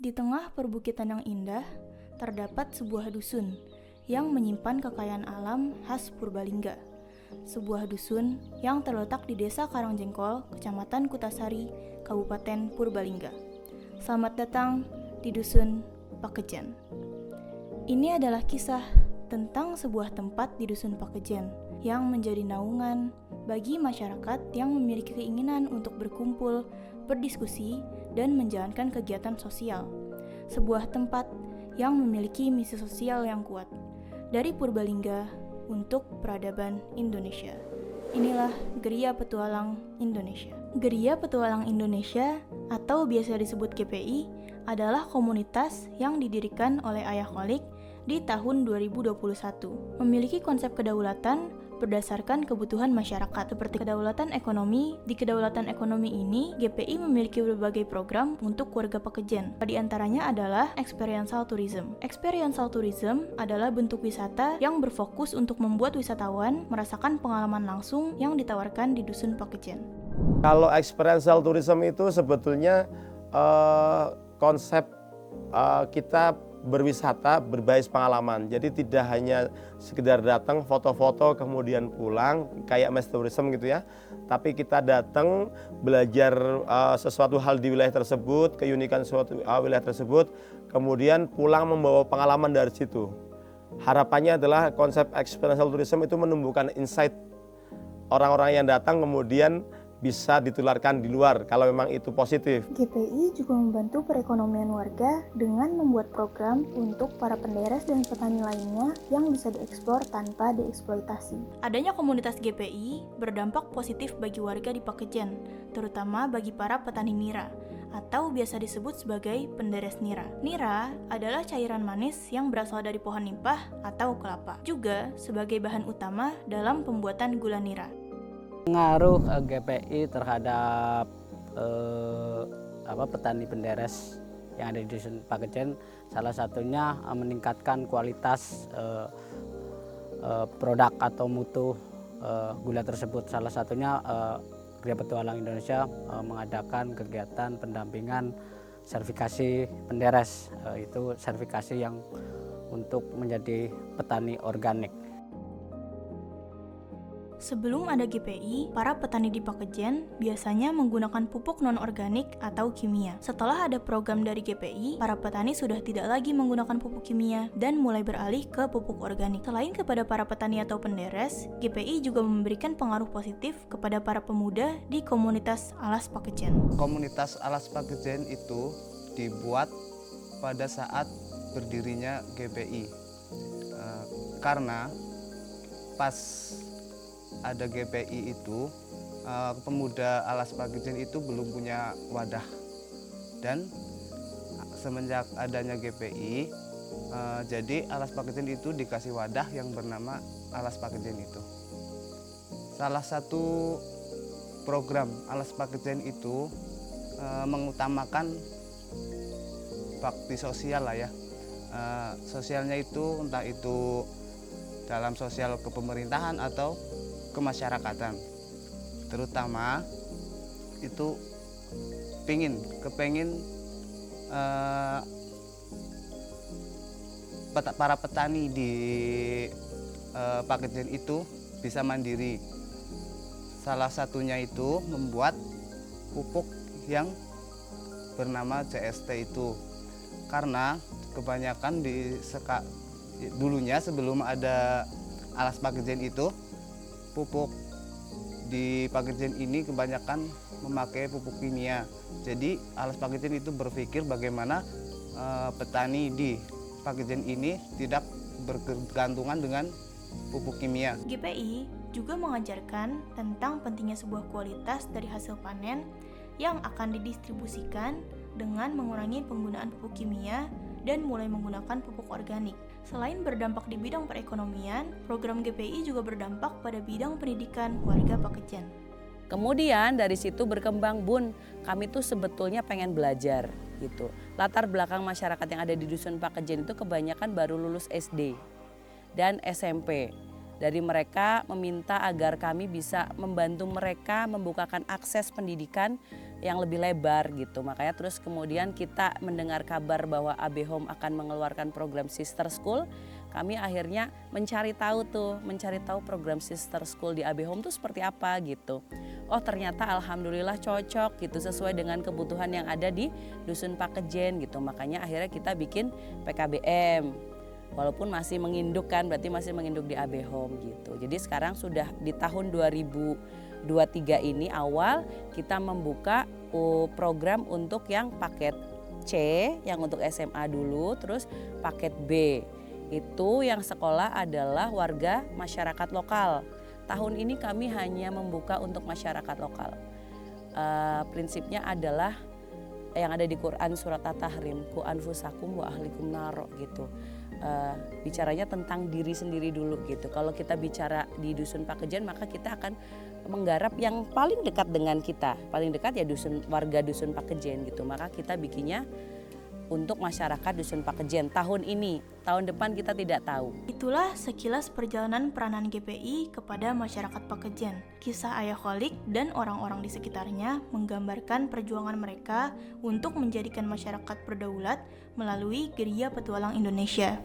Di tengah perbukitan yang indah, terdapat sebuah dusun yang menyimpan kekayaan alam khas Purbalingga. Sebuah dusun yang terletak di Desa Karangjengkol, Kecamatan Kutasari, Kabupaten Purbalingga. Selamat datang di Dusun Pakejen. Ini adalah kisah tentang sebuah tempat di Dusun Pakejen yang menjadi naungan bagi masyarakat yang memiliki keinginan untuk berkumpul, berdiskusi, dan menjalankan kegiatan sosial. Sebuah tempat yang memiliki misi sosial yang kuat. Dari Purbalingga untuk peradaban Indonesia. Inilah Geria Petualang Indonesia. Geria Petualang Indonesia atau biasa disebut GPI adalah komunitas yang didirikan oleh Ayah Kholik di tahun 2021. Memiliki konsep kedaulatan berdasarkan kebutuhan masyarakat seperti kedaulatan ekonomi. Di kedaulatan ekonomi ini, GPI memiliki berbagai program untuk warga Pakejen. Di antaranya adalah experiential tourism. Experiential tourism adalah bentuk wisata yang berfokus untuk membuat wisatawan merasakan pengalaman langsung yang ditawarkan di Dusun Pakejen. Kalau experiential tourism itu sebetulnya konsep kita berwisata berbasis pengalaman. Jadi tidak hanya sekedar datang foto-foto kemudian pulang kayak mass tourism gitu ya. Tapi kita datang belajar sesuatu hal di wilayah tersebut, keunikan suatu wilayah tersebut, kemudian pulang membawa pengalaman dari situ. Harapannya adalah konsep experiential tourism itu menumbuhkan insight orang-orang yang datang kemudian bisa ditularkan di luar kalau memang itu positif. GPI juga membantu perekonomian warga dengan membuat program untuk para penderes dan petani lainnya yang bisa dieksplor tanpa dieksploitasi. Adanya komunitas GPI berdampak positif bagi warga di Pakejen, terutama bagi para petani nira atau biasa disebut sebagai penderes nira. Nira adalah cairan manis yang berasal dari pohon nimpah atau kelapa, juga sebagai bahan utama dalam pembuatan gula nira. Pengaruh GPI terhadap petani penderes yang ada di Dusun Pakejen, salah satunya meningkatkan kualitas produk atau mutu gula tersebut. Salah satunya Geria Petualang Indonesia mengadakan kegiatan pendampingan sertifikasi penderes, itu sertifikasi yang untuk menjadi petani organik. Sebelum ada GPI, para petani di Pakejen biasanya menggunakan pupuk non-organik atau kimia. Setelah ada program dari GPI, para petani sudah tidak lagi menggunakan pupuk kimia dan mulai beralih ke pupuk organik. Selain kepada para petani atau penderes, GPI juga memberikan pengaruh positif kepada para pemuda di komunitas Alas Pakejen. Komunitas Alas Pakejen itu dibuat pada saat berdirinya GPI. Karena pas ada GPI itu, pemuda Alas Pakejen itu belum punya wadah, dan semenjak adanya GPI, jadi Alas Pakejen itu dikasih wadah yang bernama Alas Pakejen itu. Salah satu program Alas Pakejen itu mengutamakan bakti sosial lah ya. Sosialnya itu entah itu dalam sosial kepemerintahan atau kemasyarakatan, terutama itu kepengin para petani di Pakejen itu bisa mandiri. Salah satunya itu membuat pupuk yang bernama CST itu, karena kebanyakan dulunya sebelum ada Alas Pakejen itu, pupuk di Pakejen ini kebanyakan memakai pupuk kimia. Jadi Alas Pakejen itu berpikir bagaimana petani di Pakejen ini tidak bergantungan dengan pupuk kimia. GPI juga mengajarkan tentang pentingnya sebuah kualitas dari hasil panen yang akan didistribusikan dengan mengurangi penggunaan pupuk kimia dan mulai menggunakan pupuk organik. Selain berdampak di bidang perekonomian, program GPI juga berdampak pada bidang pendidikan warga Pakejen. Kemudian dari situ berkembang, Bun, kami tuh sebetulnya pengen belajar gitu. Latar belakang masyarakat yang ada di Dusun Pakejen itu kebanyakan baru lulus SD dan SMP. Dari mereka meminta agar kami bisa membantu mereka membukakan akses pendidikan yang lebih lebar gitu. Makanya terus kemudian kita mendengar kabar bahwa AB Home akan mengeluarkan program Sister School. Kami akhirnya mencari tahu program Sister School di AB Home itu seperti apa gitu. Oh ternyata alhamdulillah cocok gitu sesuai dengan kebutuhan yang ada di Dusun Pakejen gitu. Makanya akhirnya kita bikin PKBM. Walaupun masih menginduk kan, berarti masih menginduk di AB Home gitu. Jadi sekarang sudah di tahun 2023 ini awal kita membuka program untuk yang paket C, yang untuk SMA dulu, terus paket B. Itu yang sekolah adalah warga masyarakat lokal. Tahun ini kami hanya membuka untuk masyarakat lokal. Prinsipnya adalah yang ada di Quran surat At-Tahrim, ku anfusakum wa ahlikum naro gitu. Bicaranya tentang diri sendiri dulu gitu. Kalau kita bicara di Dusun Pakejen maka kita akan menggarap yang paling dekat dengan kita. Paling dekat ya warga Dusun Pakejen gitu. Maka kita bikinnya untuk masyarakat Dusun Pakejen tahun ini. Tahun depan kita tidak tahu. Itulah sekilas perjalanan peranan GPI kepada masyarakat Pakejen. Kisah Ayah Kholik dan orang-orang di sekitarnya menggambarkan perjuangan mereka untuk menjadikan masyarakat berdaulat melalui Geria Petualang Indonesia.